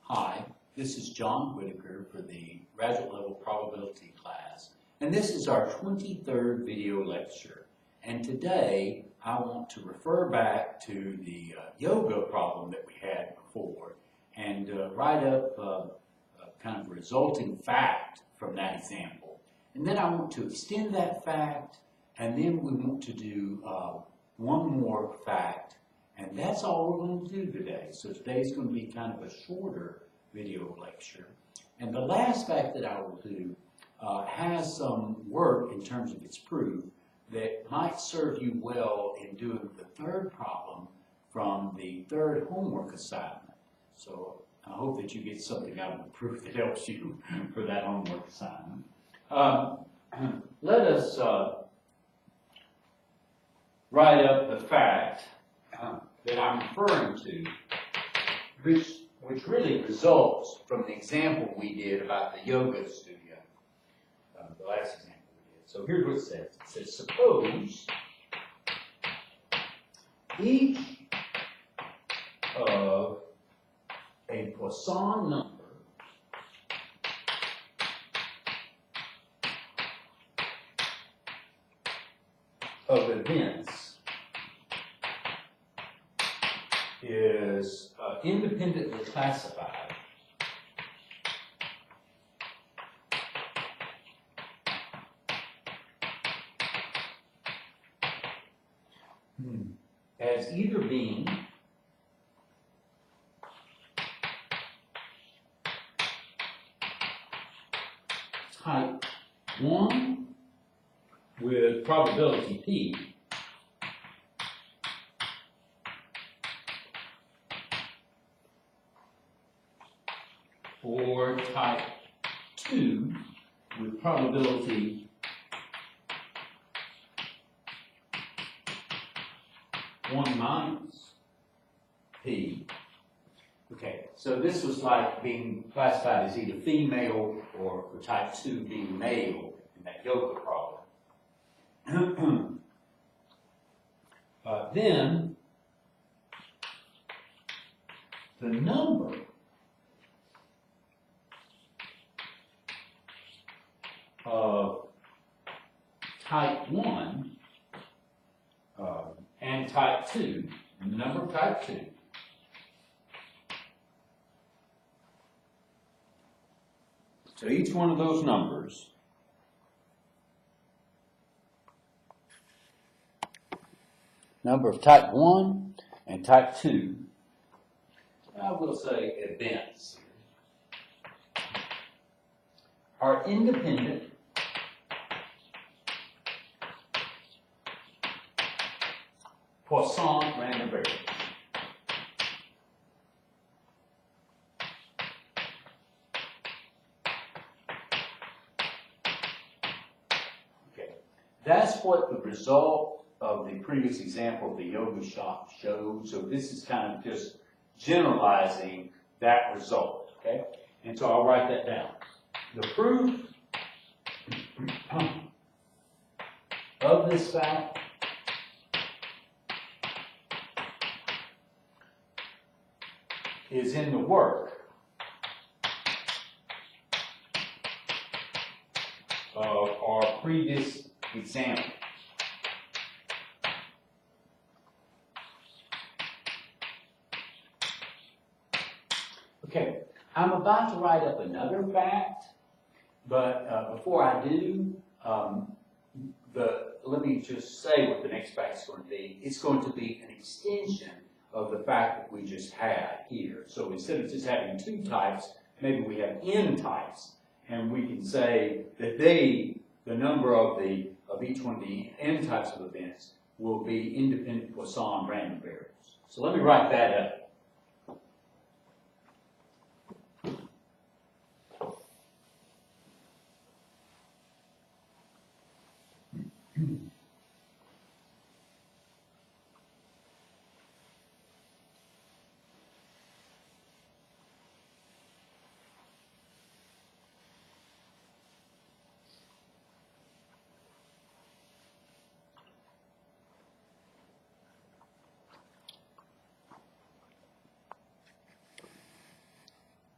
Hi, this is John Whitaker for the graduate level probability class, and this is our 23rd video lecture. And today I want to refer back to the yoga problem that we had before and write up a kind of resulting fact from that example. And then I want to extend that fact, and then we want to do one more fact. And that's all we're going to do today. So today's going to be kind of a shorter video lecture. And the last fact that I will do has some work in terms of its proof that might serve you well in doing the third problem from the third homework assignment. So I hope that you get something out of the proof that helps you for that homework assignment. Let us write up the fact that I'm referring to, which really results from the example we did about the yoga studio, the last example we did. So here's what it says. It says, suppose each of a Poisson number of events is independently classified as either being type 1 with probability P, or type 2 with probability 1 minus P. Okay, so this was like being classified as either female or type 2 being male in that yoga problem. Then the number of type 1 and type 2, and the number of type 2, so each one of those numbers number of type 1 and type 2, I will say events, are independent Poisson random variables. Okay, that's what the result of the previous example of the yoga shop showed. So this is kind of just generalizing that result. Okay, and so I'll write that down. The proof of this fact is in the work of our previous example. Okay, I'm about to write up another fact, but before I do, let me just say what the next fact is going to be. It's going to be an extension of the fact that we just had here. So instead of just having 2 types, maybe we have n types, and we can say that the number of each one of the n types of events will be independent Poisson random variables. So let me write that up.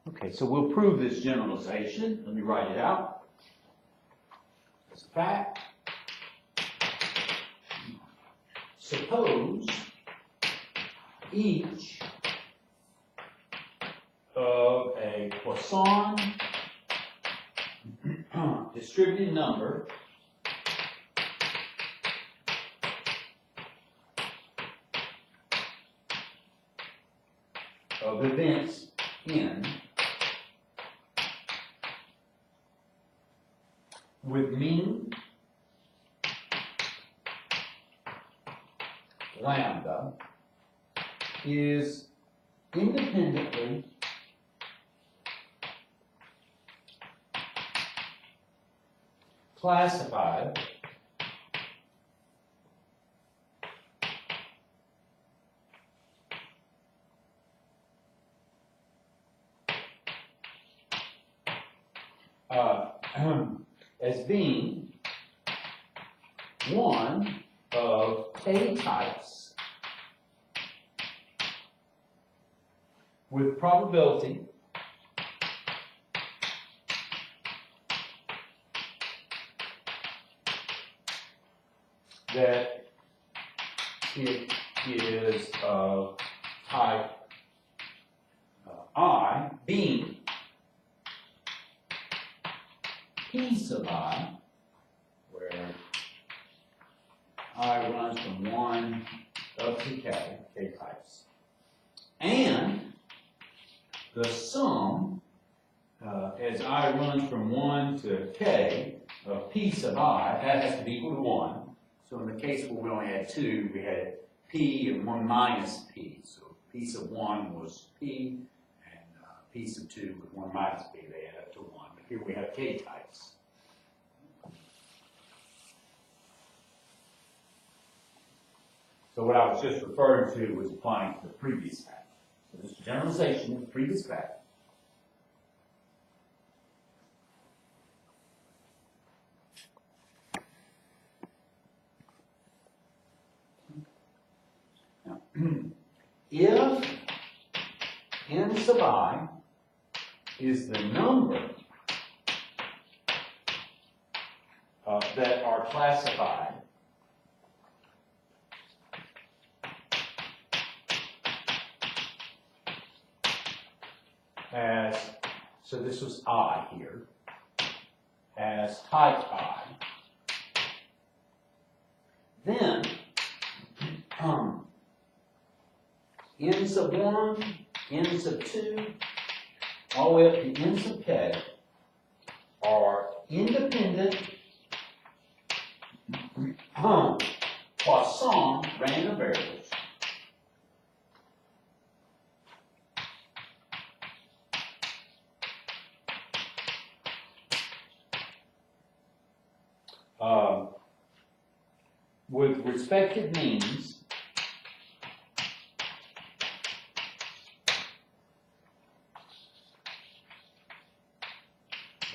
Okay, so we'll prove this generalization. Let me write it out. As a fact, suppose each of a Poisson distributed number of events n with mean lambda is independently classified as being one of k types with probability that it is of type I, being P sub I, where I runs from 1 up to k types, and the sum, as I runs from 1 to k of P sub I, that has to be equal to 1. So in the case where we only had 2, we had P and 1 minus P. So P sub 1 was P, and P sub 2 was 1 minus P. They add up to 1. But here we have k types. So what I was just referring to was applying to the previous fact. So this generalization of the previous fact. Now, if n sub I is the number that are classified as, so this was I here, as type I, then n sub 1, n sub 2, all the way up to n sub k are independent Poisson random variables with respective means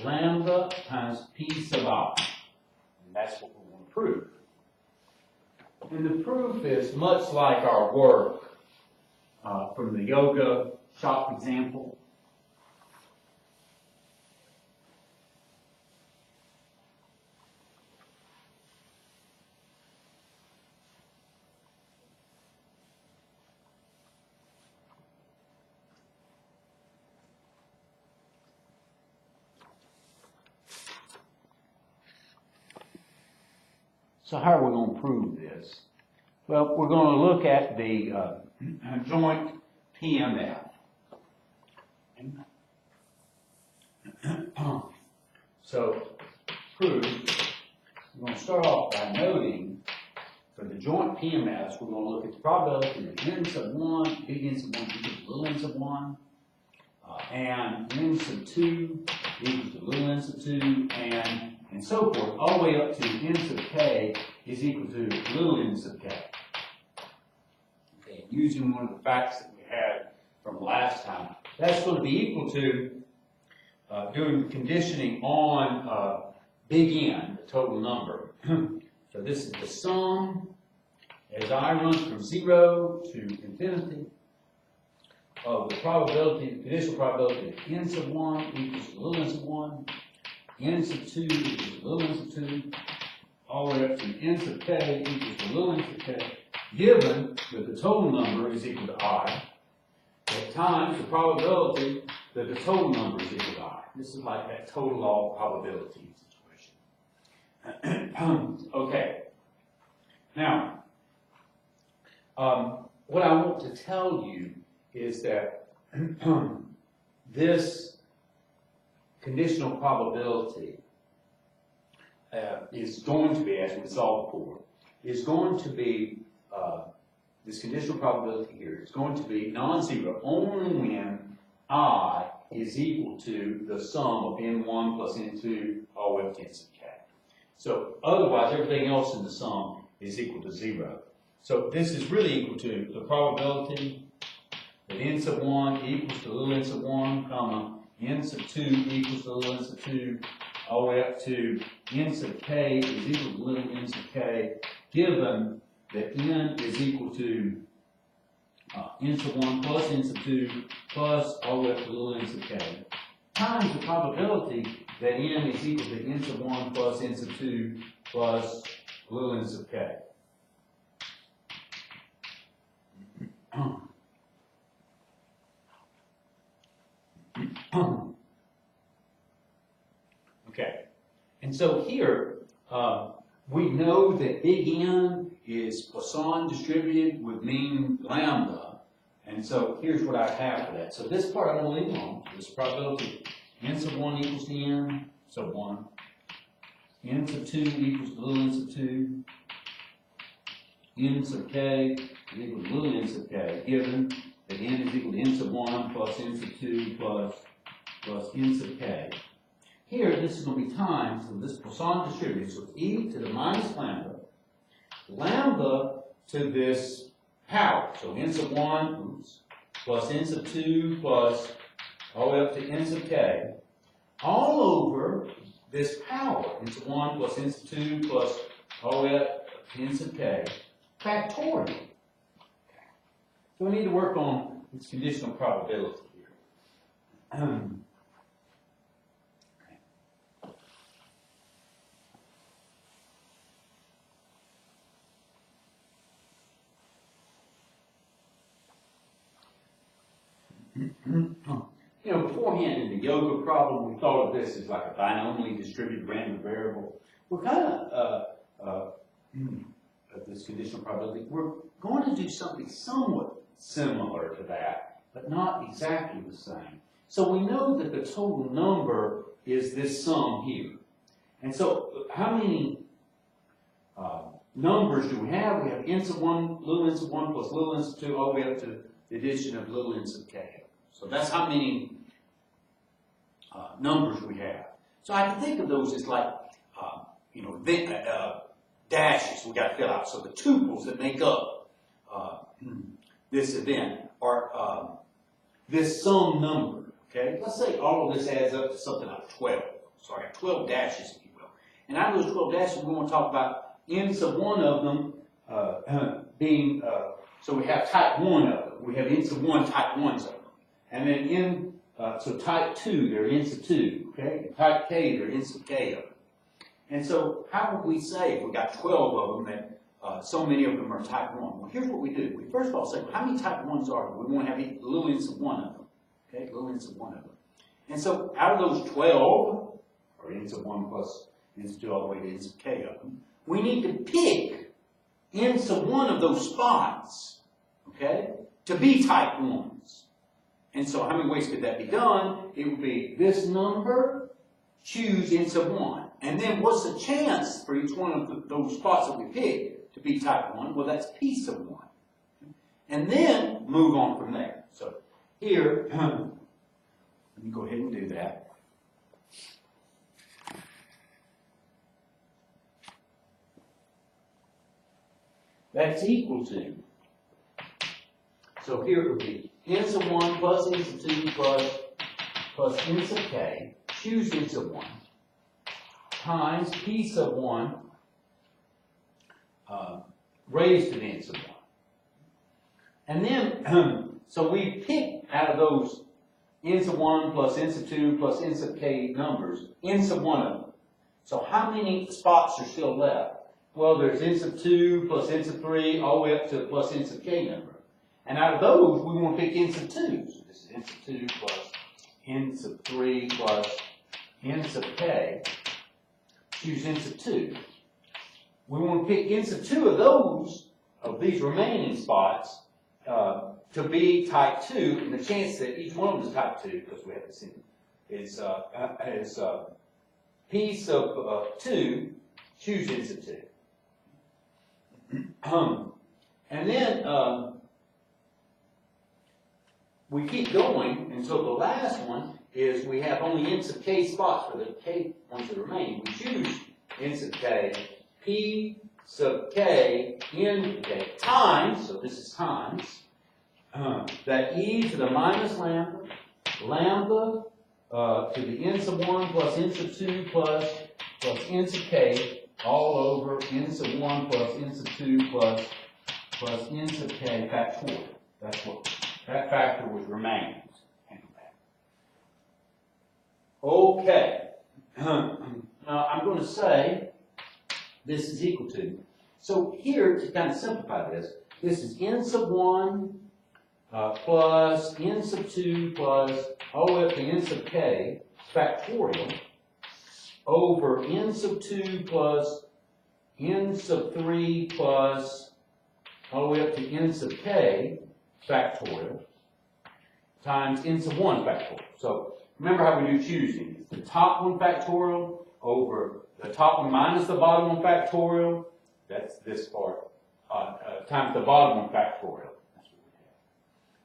lambda times P sub I. And that's what we want to prove. And the proof is much like our work from the yoga shop example. So how are we going to prove this? Well, we're going to look at the joint PMF. So, prove, we're going to start off by noting for the joint PMFs, we're going to look at the probability that n sub 1, big N sub 1 equals to little n sub 1, and n sub 2 equals to little n sub 2, and so forth, all the way up to n sub k is equal to little n sub k. Okay, using one of the facts that we had from last time, that's going to be equal to doing conditioning on big N, the total number. So this is the sum as I runs from 0 to infinity of the probability, the conditional probability of n sub 1 equals to little n sub 1, n sub 2 equals to little n sub 2, all the way up to n sub k equals to little n sub k, given that the total number is equal to I, at times the probability that the total number is equal to I. This is like that total law probability situation. Okay. Now, what I want to tell you is that this conditional probability is going to be, as we saw before, is going to be, this conditional probability here is going to be non-zero only when I is equal to the sum of n1 plus n2 all the way up to n sub k. So otherwise, everything else in the sum is equal to 0. So this is really equal to the probability that n sub 1 equals to little n sub 1, comma, n sub 2 equals to little n sub 2, all the way up to n sub k is equal to little n sub k, given that n is equal to n sub 1 plus n sub 2 plus all the way up to little n sub k, times the probability that n is equal to n sub 1 plus n sub 2 plus little n sub k. Okay, and so here we know that big N is Poisson distributed with mean lambda, and so here's what I have for that. So this part I'm going to leave alone. This probability n sub 1 equals to n sub 1, n sub 2 equals to little n sub 2, n sub k is equal to little n sub k, given that n is equal to n sub 1 plus n sub 2 plus n sub k. Here, this is going to be times, so this Poisson distributed, so it's e to the minus lambda, lambda to this power, so n sub 1, plus n sub 2 plus all the way up to n sub k, all over this power, n sub 1 plus n sub 2 plus all the way up to n sub k, factorial. So we need to work on this conditional probability here. You know, beforehand in the yoga problem, we thought of this as like a binomially distributed random variable. We're kind of this conditional probability. We're going to do something somewhat similar to that, but not exactly the same. So we know that the total number is this sum here. And so how many numbers do we have? We have n sub 1, little n sub 1 plus little n sub 2, all the way up to the addition of little n sub k. So that's how many numbers we have. So I can think of those as like, you know, dashes we got to fill out. So the tuples that make up this event are this sum number. Okay, let's say all of this adds up to something like 12. So I have 12 dashes, if you will. And out of those 12 dashes, we're going to talk about n sub 1 of them being, so we have type 1 of them. We have n sub 1 type 1s of them. And then so type 2, they're n sub 2, okay? And type k, they're n sub k of them. And so how would we say, if we got 12 of them, that so many of them are type 1? Well, here's what we do. We first of all say, well, how many type 1s are there? We want to have a little n sub 1 of them, okay? Little n sub 1 of them. And so out of those 12, or n sub 1 plus n sub 2 all the way to n sub k of them, we need to pick n sub 1 of those spots, okay, to be type 1s. And so how many ways could that be done? It would be this number, choose n sub 1. And then what's the chance for each one of those spots that we pick to be type 1? Well, that's p sub 1. And then move on from there. So here, let me go ahead and do that. That's equal to, so here it would be n sub 1 plus n sub 2 plus n sub k, choose n sub 1, times p sub 1 raised to the n sub 1. And then, So we pick out of those n sub 1 plus n sub 2 plus n sub k numbers, n sub 1 of them. So how many spots are still left? Well, there's n sub 2 plus n sub 3 all the way up to plus n sub k number. And out of those, we want to pick n sub 2. So this is n sub 2 plus n sub 3 plus n sub k. Choose n sub 2. We want to pick n sub 2 of those, of these remaining spots, to be type 2, and the chance that each one of them is type 2, because we have this in, is p sub 2, choose n sub 2. And then we keep going, and so the last one is we have only n sub k spots for the k ones that remain. We choose n sub k, p sub k, n k times, so this is times, that e to the minus lambda, lambda to the n sub 1 plus n sub 2 plus n sub k, all over n sub 1 plus n sub 2 plus n sub k factorial. That's what that factor was remains. Okay. Now I'm going to say this is equal to. So here, to kind of simplify this, this is n sub 1 plus n sub 2 plus all the way up to n sub k factorial over n sub 2 plus n sub 3 plus all the way up to n sub k factorial times n sub 1 factorial. So remember how we do choosing. The top one factorial over the top one minus the bottom one factorial. That's this part. Times the bottom one factorial. That's what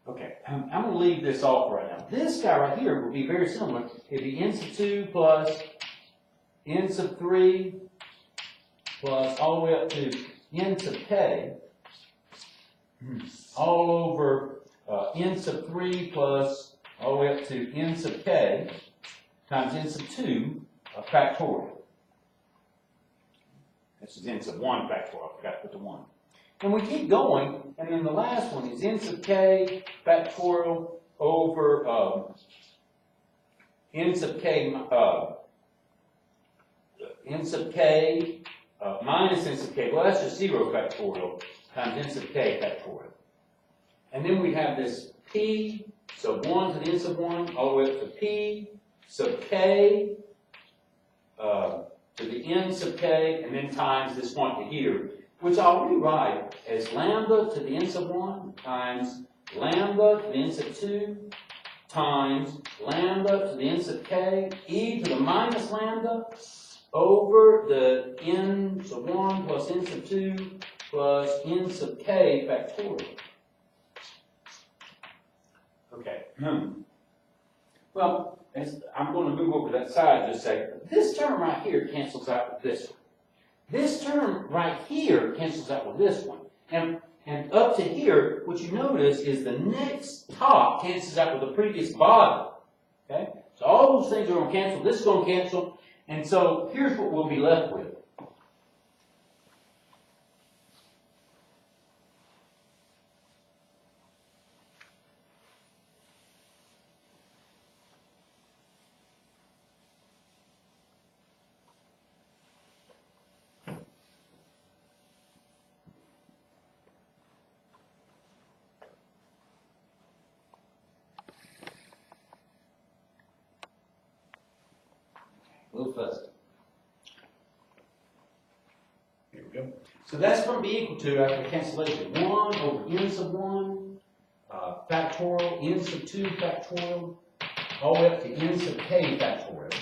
we have. Okay, I'm going to leave this off right now. This guy right here would be very similar. It'd be n sub 2 plus n sub 3 plus all the way up to n sub k all over n sub 3 plus all the way up to n sub k times n sub 2 factorial. This is n sub 1 factorial. I forgot to put the 1. And we keep going, and then the last one is n sub k factorial over n sub k minus n sub k. Well, that's just 0 factorial times n sub k factorial. And then we have this p sub 1 to the n sub 1 all the way up to p sub k to the n sub k, and then times this quantity here, which I'll rewrite as lambda to the n sub 1 times lambda to the n sub 2 times lambda to the n sub k e to the minus lambda over the n sub 1 plus n sub 2 plus n sub k factorial. Okay. Well, I'm going to move over to that side just a second. This term right here cancels out with this one. This term right here cancels out with this one. And up to here, what you notice is the next top cancels out with the previous bottom. Okay? So all those things are going to cancel. This is going to cancel. And so here's what we'll be left with. A little fuzzy. Here we go. So that's going to be equal to, after cancellation, 1 over n sub 1 factorial, n sub 2 factorial, all the way up to n sub k factorial.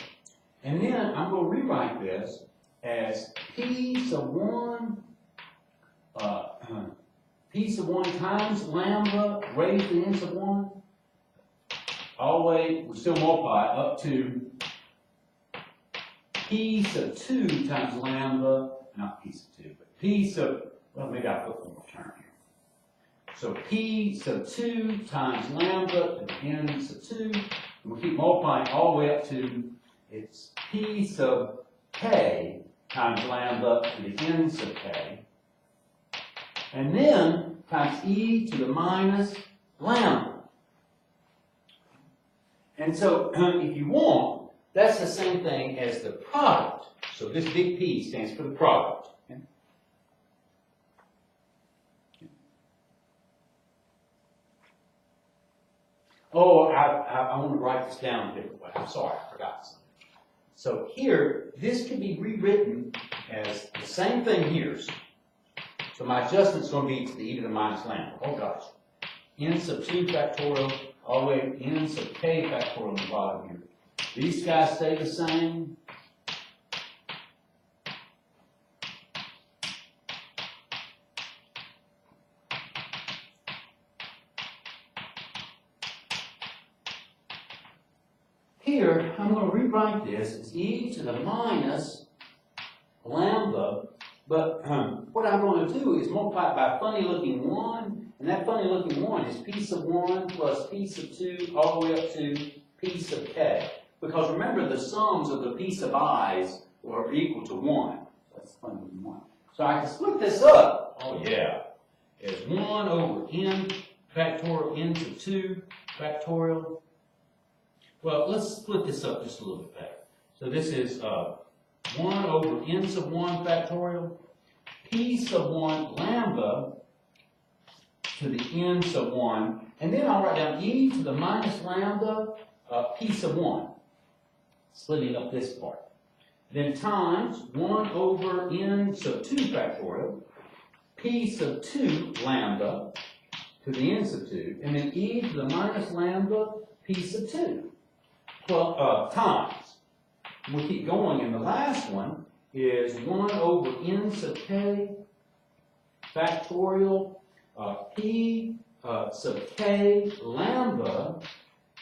And then I'm going to rewrite this as p sub 1 times lambda raised to n sub 1, all the way, we still multiply, up to p sub 2 times lambda, not p sub 2, but p sub, well, maybe I'll put one more term here. So p sub 2 times lambda to the n sub 2, and we'll keep multiplying all the way up to, it's p sub k times lambda to the n sub k, and then times e to the minus lambda. And so if you want, that's the same thing as the product. So this big P stands for the product. Okay? Oh, I want to write this down a different way. I'm sorry, I forgot something. So here, this can be rewritten as the same thing here. So my adjustment's going to be to the e to the minus lambda. Oh gosh. N sub 2 factorial, all the way n sub k factorial on the bottom here. These guys stay the same. Here, I'm going to rewrite this as e to the minus lambda, but what I'm going to do is multiply it by a funny looking 1, and that funny looking 1 is p sub 1 plus p sub 2 all the way up to p sub k. Because remember, the sums of the p sub i's are equal to 1. That's funny looking 1. So I can split this up, oh yeah, as 1 over n factorial n sub 2 factorial. Well, let's split this up just a little bit better. So this is 1 over n sub 1 factorial, p sub 1 lambda to the n sub 1, and then I'll write down e to the minus lambda p sub 1, splitting up this part. Then times 1 over n sub 2 factorial, p sub 2 lambda to the n sub 2, and then e to the minus lambda p sub 2. Well, times. We keep going, and the last one is 1 over n sub k factorial p sub k lambda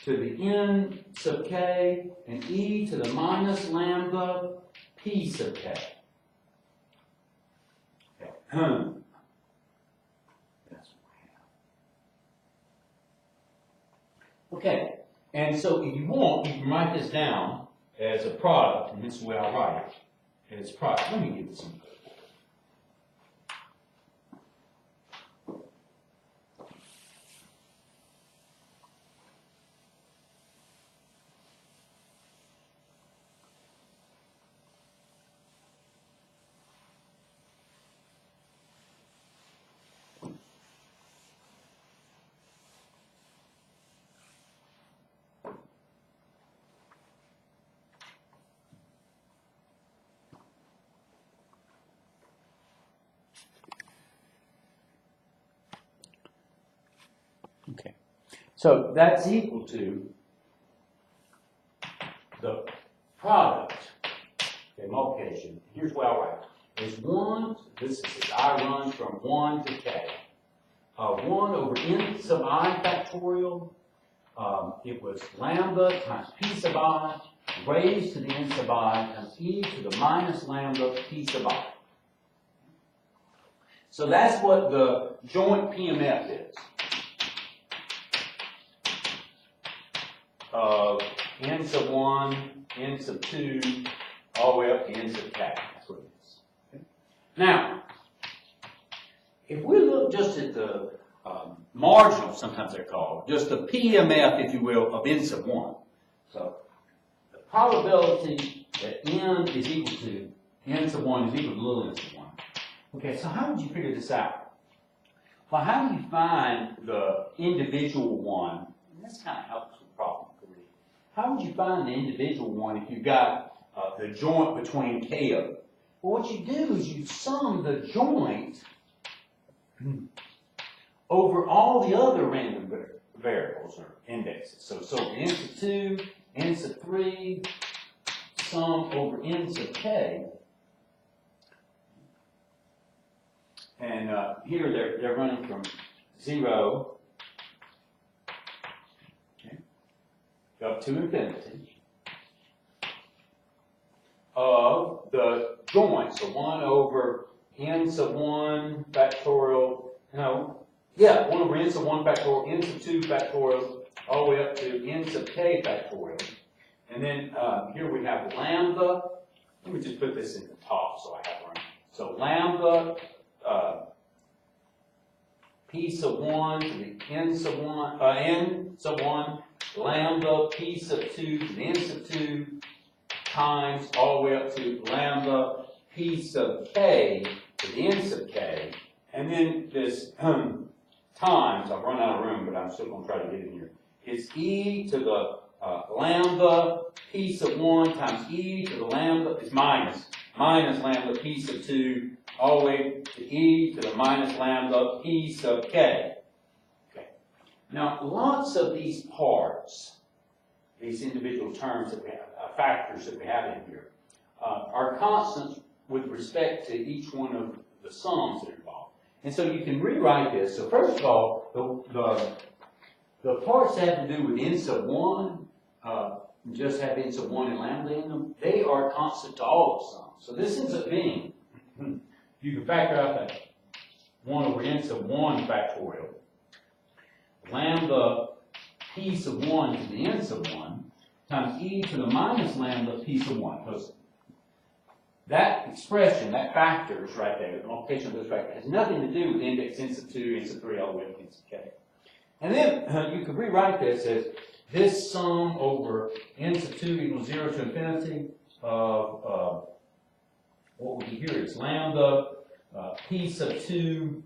to the n sub k and e to the minus lambda p sub k. Okay. That's what we have. Okay. And so if you want, you can write this down as a product, and this is the way I'll write it, as product. Let me give this some. Okay, so that's equal to the product, okay, multiplication. Here's what I'll write. Is 1, this is I runs from 1 to k. 1 over n sub I factorial, it was lambda times p sub I raised to the n sub I times e to the minus lambda p sub I. So that's what the joint PMF is. N sub 1, n sub 2, all the way up to n sub k. That's what it is. Okay. Now, if we look just at the marginal, sometimes they're called, just the PMF, if you will, of n sub 1. So, the probability that n is equal to n sub 1 is equal to little n sub 1. Okay, so how would you figure this out? Well, how do you find the individual one? And this kind of helps with the problem. How would you find the individual one if you've got the joint between k of them? Well, what you do is you sum the joint over all the other random variables or indexes. So n sub 2, n sub 3, sum over n sub k. And here they're running from 0 up to infinity of the joint, so 1 over n sub 1 factorial, 1 over n sub 1 factorial, n sub 2 factorial, all the way up to n sub k factorial. And then here we have lambda. Let me just put this in the top so I have one. So lambda p sub 1 to the n sub 1, lambda p sub 2 to the n sub 2 times all the way up to lambda p sub k to the n sub k. And then this times, I've run out of room, but I'm still going to try to get in here. It's e to the lambda p sub 1 times e to the lambda, it's minus lambda p sub 2 all the way to e to the minus lambda p sub k. Okay. Now, lots of these parts, these individual terms that we have, factors that we have in here, are constants with respect to each one of the sums that are involved. And so you can rewrite this. So first of all, the parts that have to do with n sub 1, just have n sub 1 and lambda in them, they are constant to all the sums. So this ends up being, you can factor out that 1 over n sub 1 factorial, lambda p sub 1 to the n sub 1 times e to the minus lambda p sub 1. Because that expression, that factor is right there, the multiplication of this factor, has nothing to do with index n sub 2, n sub 3, all the way to n sub k. And then you could rewrite this as this sum over n sub 2 equals 0 to infinity of what would be here is lambda p sub 2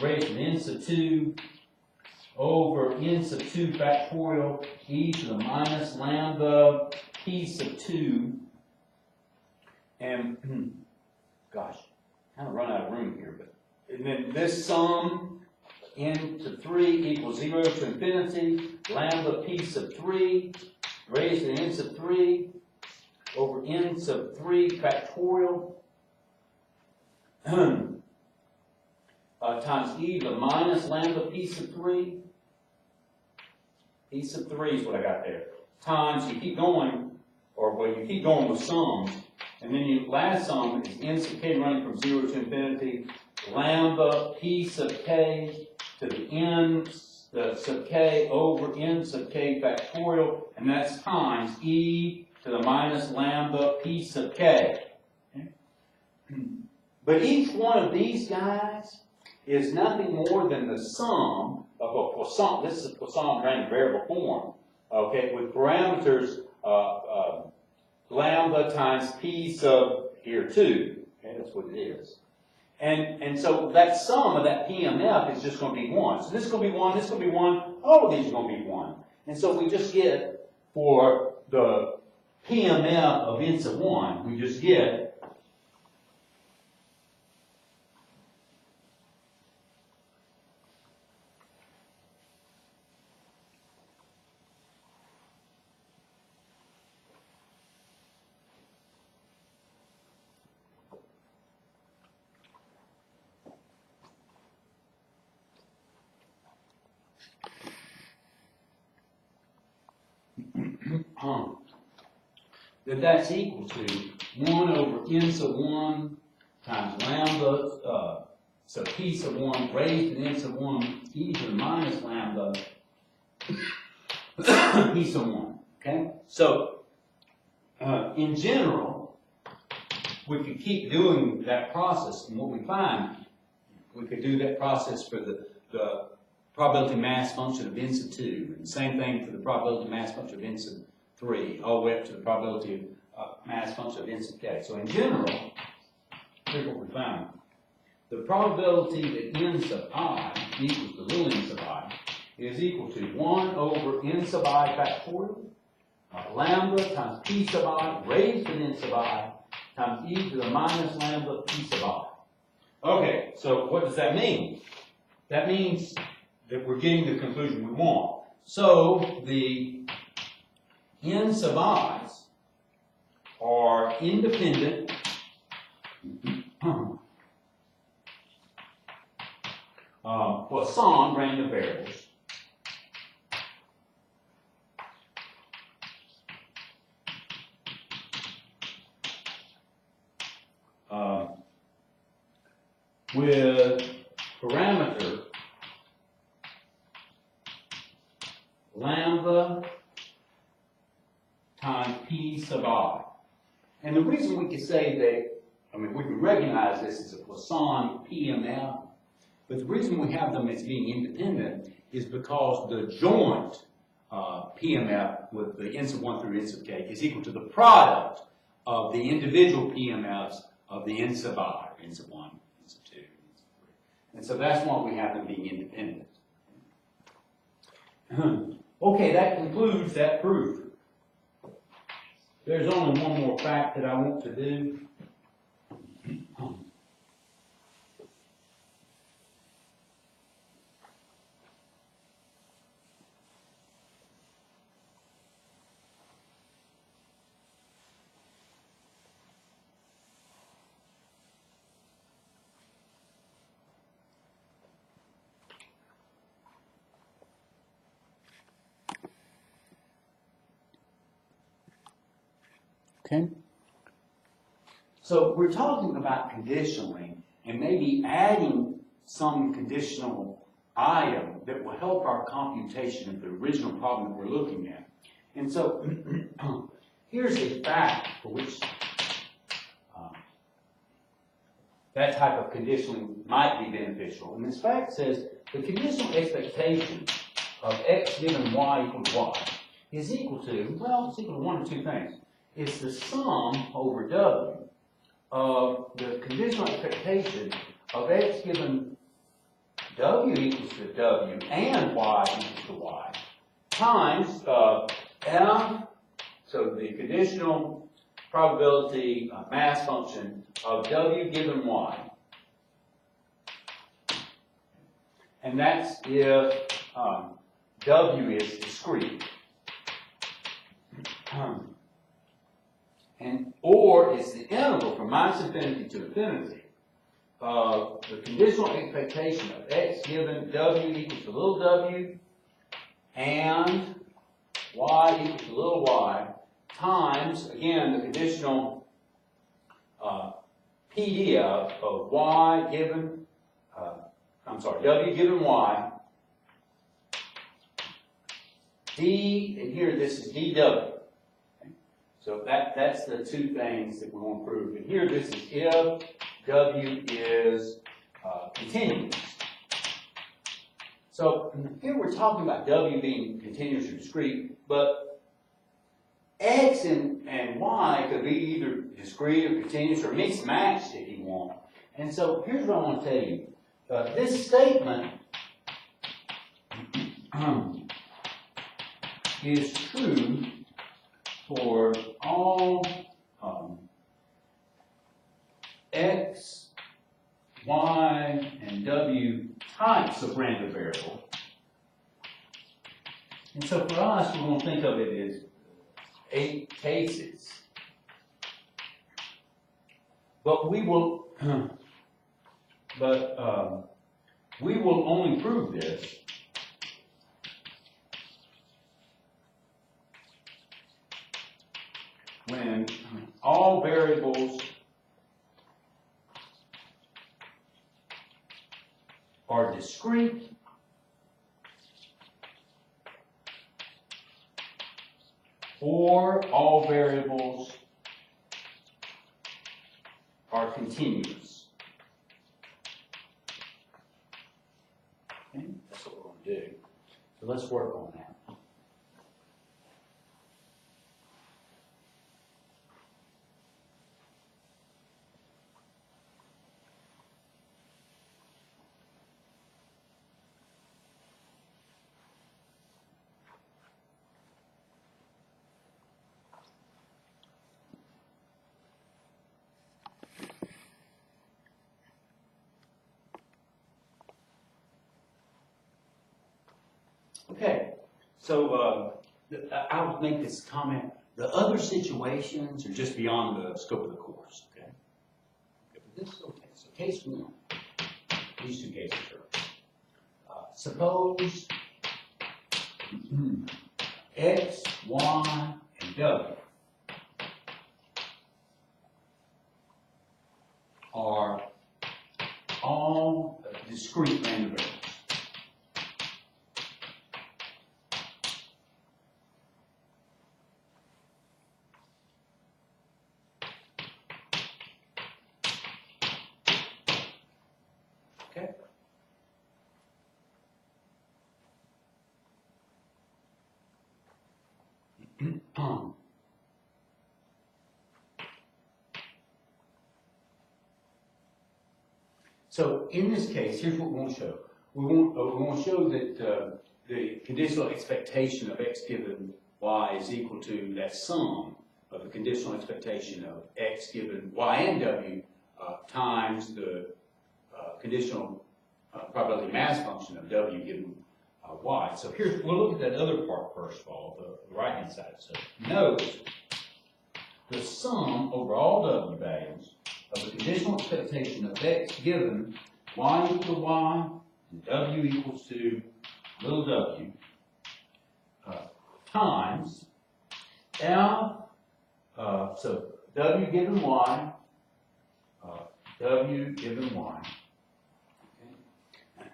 raised to n sub 2 over n sub 2 factorial e to the minus lambda p sub 2. And gosh, kind of run out of room here, but and then this sum n to 3 equals 0 to infinity lambda p sub 3 raised to n sub 3 over n sub 3 factorial times e to the minus lambda p sub 3. P sub 3 is what I got there. Times, you keep going, or well, you keep going with sums, and then your last sum is n sub k running from 0 to infinity, lambda p sub k to the n sub k over n sub k factorial, and that's times e to the minus lambda p sub k. Okay? But each one of these guys is nothing more than the sum of a Poisson. This is a Poisson random variable form, okay, with parameters lambda times p sub here 2. Okay, that's what it is. And so that sum of that PMF is just going to be 1. So this is going to be 1, this is going to be 1, all of these are going to be 1. And so we just get, for the PMF of n sub 1, we just get that's equal to 1 over n sub 1 times lambda sub p sub 1 raised to n sub 1 e to the minus lambda p sub 1. Okay? So, in general, we could keep doing that process, and what we find, we could do that process for the probability mass function of n sub 2, and the same thing for the probability mass function of n sub 3, all the way up to the probability of mass function of n sub k. So in general, here's what we found. The probability that n sub I equals to little n sub I is equal to 1 over n sub I factorial, lambda times p sub I raised to n sub I times e to the minus lambda p sub I. Okay, so what does that mean? That means that we're getting the conclusion we want. So the n sub i's are independent Poisson random variables with parameter lambda times p sub I. And the reason we can say that, I mean, we can recognize this as a Poisson PMF, but the reason we have them as being independent is because the joint PMF with the n sub 1 through n sub k is equal to the product of the individual PMFs of the n sub I, or n sub 1, n sub 2, n sub 3. And so that's why we have them being independent. Okay, that concludes that proof. There's only one more fact that I want to do. Okay. So we're talking about conditionaling and maybe adding some conditional item that will help our computation of the original problem that we're looking at. And so here's a fact for which that type of conditioning might be beneficial. And this fact says the conditional expectation of x given y equals y is equal to, well, it's equal to one of two things. It's the sum over w of the conditional expectation of x given w equals to w and y equals to y times f, so the conditional probability mass function of w given y. And that's if w is discrete. Or it's the interval from minus infinity to infinity of the conditional expectation of x given w equals to little w and y equals to little y times, again, the conditional PDF of y given, w given y, d, and here this is dw. So that's the two things that we want to prove. And here this is if w is continuous. So here we're talking about w being continuous or discrete, but x and y could be either discrete or continuous or mixed matched if you want. And so here's what I want to tell you. This statement is true for all x, y, and w types of random variable. And so for us, we're going to think of it as 8 cases. But we will, only prove this when all variables are discrete or all variables are continuous. Okay? That's what we're going to do. So let's work on that. Okay, so I'll make this comment. The other situations are just beyond the scope of the course, okay? This is okay. So case 1, these two cases are. Suppose x, y, and w are all discrete random variables. Okay? So in this case, here's what we want to show. We want to show that the conditional expectation of x given y is equal to that sum of the conditional expectation of x given y and w times the conditional probability mass function of w given y. So here, we'll look at that other part first of all, the right-hand side. So note the sum over all w values of the conditional expectation of x given y equal to y and w equals to little w times f, so w given y, w given y.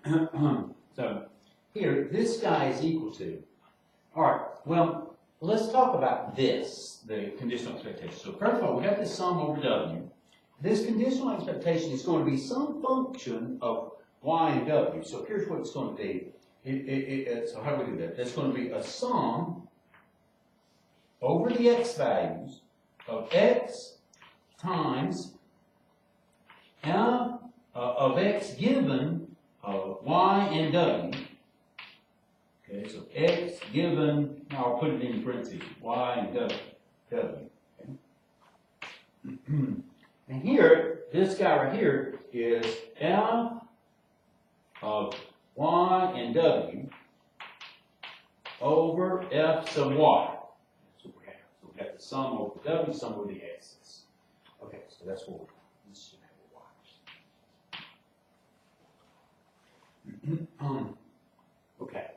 Okay. So here, this guy is equal to, all right, well, let's talk about this, the conditional expectation. So first of all, we got this sum over w. This conditional expectation is going to be some function of y and w. So here's what it's going to be. So how do we do that? It's going to be a sum over the x values of x times f of x given y and w. Okay, so x given, now I'll put it in parentheses, y and w. Okay. And here, this guy right here is f of y and w over f sub y. So we have the sum over w, sum over the x's. Okay, so that's what we're doing. This should have a y. Okay.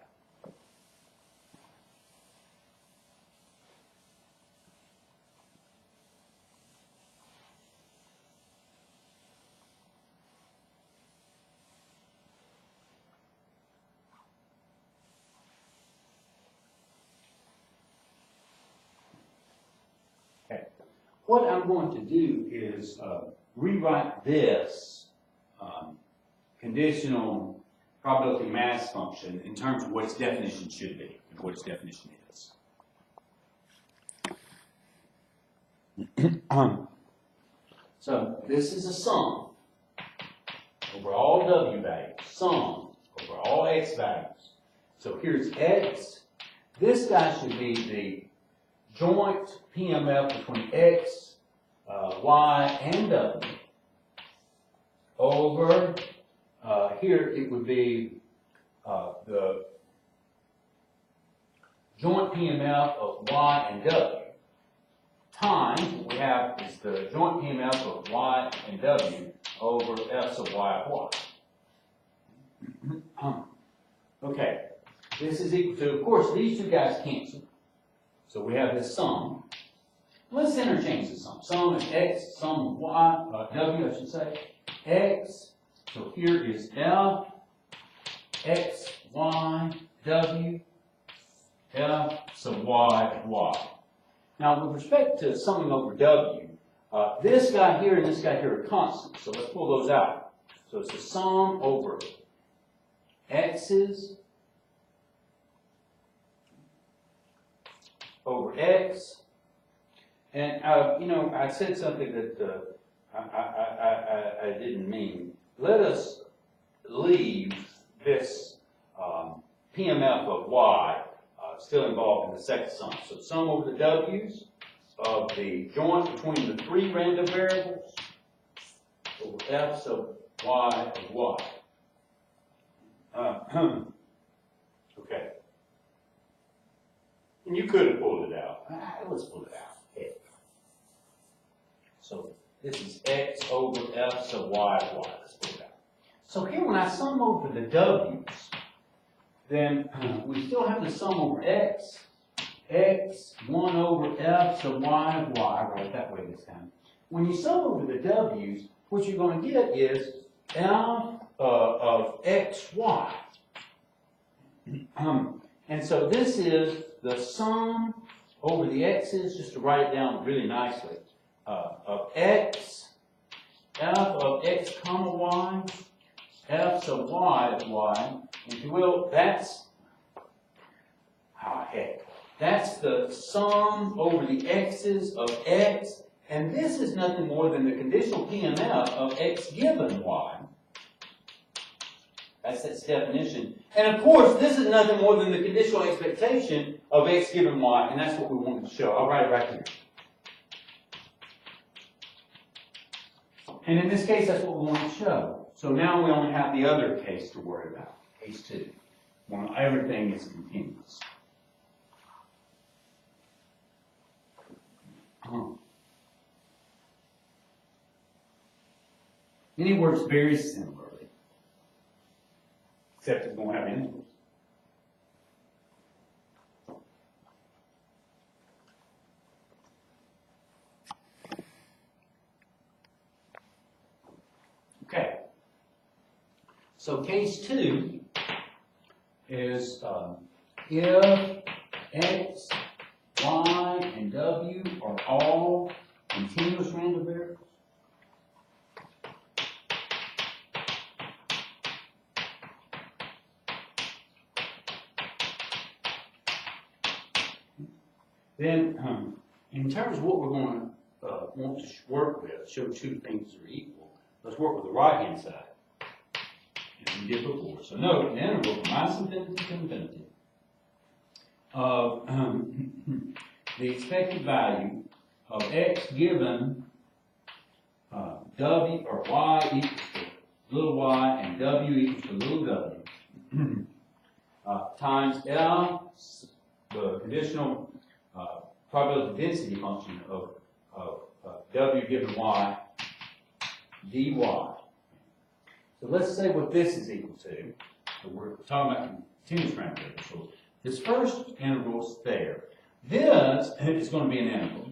What I'm going to do is rewrite this conditional probability mass function in terms of what its definition should be and what its definition is. So this is a sum over all w values, sum over all x values. So here's x. This guy should be the joint PMF between x, y, and w over, here it would be the joint PMF of y and w times what we have is the joint PMF of y and w over f sub y of y. Okay, this is equal to, of course, these two guys cancel. So we have this sum. Let's interchange the sum. Sum is x, sum of y, w, I should say. X, so here is f, x, y, w, f sub y of y. Now, with respect to summing over w, this guy here and this guy here are constants. So let's pull those out. So it's the sum over x's over x, and you know, I said something that I didn't mean. Let us leave this PMF of y still involved in the second sum. So sum over the w's of the joint between the three random variables over f sub y of y. Okay. And you could have pulled it out. Let's pull it out. Okay. So this is x over f sub y of y. Let's pull it out. So here when I sum over the w's, then we still have the sum over x, x, 1 over f sub y of y. I write it that way this time. When you sum over the w's, what you're going to get is f of xy. And so this is the sum over the x's, just to write it down really nicely, of x, f of x comma y, f sub y of y. If you will, that's, heck, That's the sum over the x's of x, and this is nothing more than the conditional PMF of x given y. That's its definition. And of course, this is nothing more than the conditional expectation of x given y, and that's what we wanted to show. I'll write it right here. And in this case, that's what we want to show. So now we only have the other case to worry about, case 2, when everything is continuous. And it works very similarly, except it's going to have intervals. Okay. So case 2 is if x, y, and w are all continuous random variables. Then, in terms of what we're going to want to work with, show 2 things that are equal, let's work with the right-hand side. And we did before. So note, the integral from minus infinity to infinity of the expected value of x given w or y equals to little y and w equals to little w times L, the conditional probability density function of w given y dy. So let's say what this is equal to. So we're talking about continuous random variables. So this first integral is there. This is going to be an integral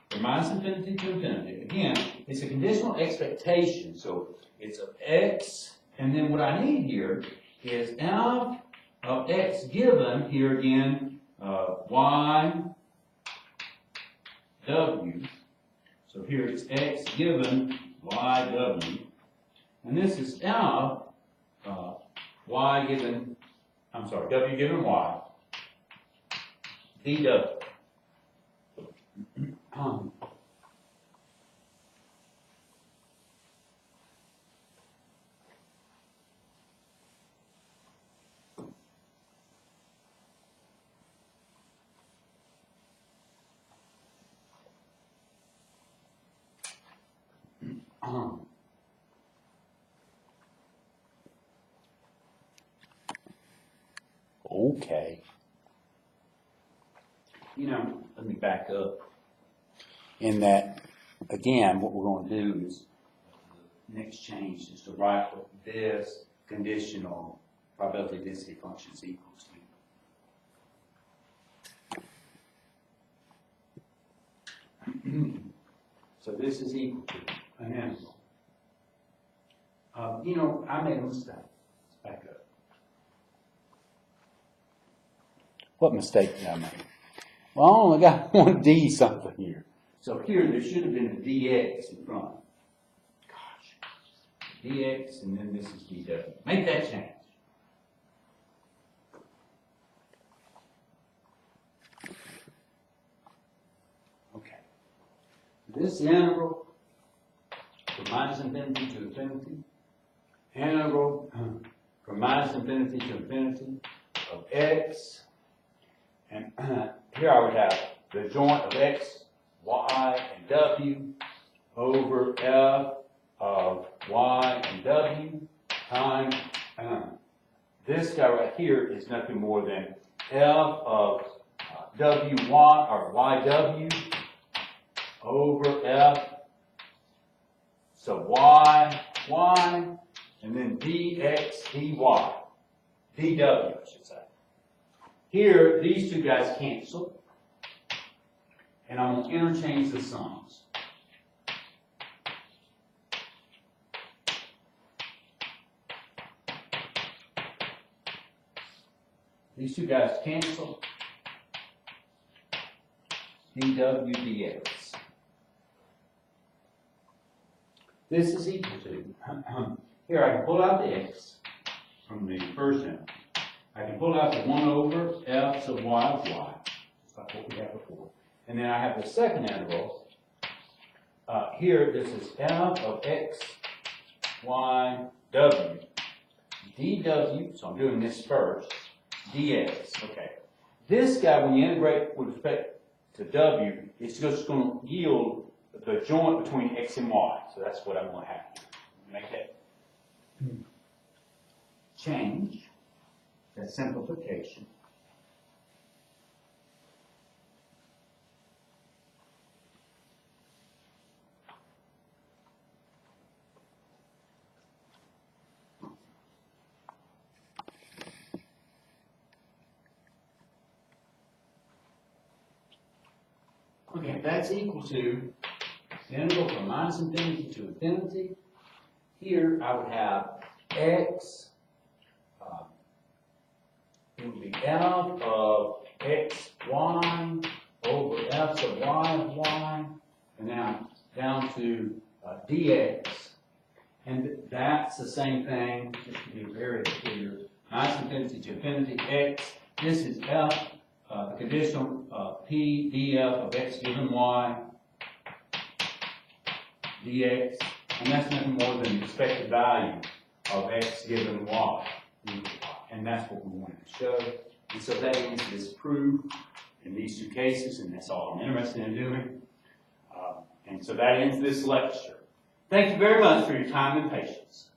from minus infinity to infinity. Again, it's a conditional expectation. So it's of x, and then what I need here is f of x given, here again, y, w. So here it's x given y, w. And this is f y given, I'm sorry, w given y, dw. Okay. You know, let me back up. In that, again, what we're going to do is, the next change is to write what this conditional probability density function is equal to. So this is equal to an integral. You know, I made a mistake. Let's back up. What mistake did I make? Well, I only got one d something here. So here, there should have been a dx in front. Gosh. Dx, and then this is dw. Make that change. Okay. This integral from minus infinity to infinity. Integral from minus infinity to infinity of x. And here I would have the joint of x, y, and w over f of y and w times this guy right here is nothing more than f of wy or yw over f. So y, and then dx, dy, dw, I should say. Here, these two guys cancel, and I'm going to interchange the sums. These two guys cancel, dw dx. This is equal to, here I can pull out the x from the first integral. I can pull out the 1 over f sub y of y. just like what we had before. And then I have the second interval. Here, this is f of x, y, w, dw, so I'm doing this first, dx, okay. This guy, when you integrate with respect to w, it's just going to yield the joint between x and y. So that's what I'm going to have here. Make that change, that simplification. Okay, that's equal to the integral from minus infinity to infinity. Here I would have x, it would be f of x, y over f of y, and now down to dx. And that's the same thing, just to be very clear, minus infinity to infinity, x, this is f, the conditional p df of x given y dx, and that's nothing more than the expected value of x given y. And that's what we wanted to show. And so that ends this proof in these two cases, and that's all I'm interested in doing. And so that ends this lecture. Thank you very much for your time and patience.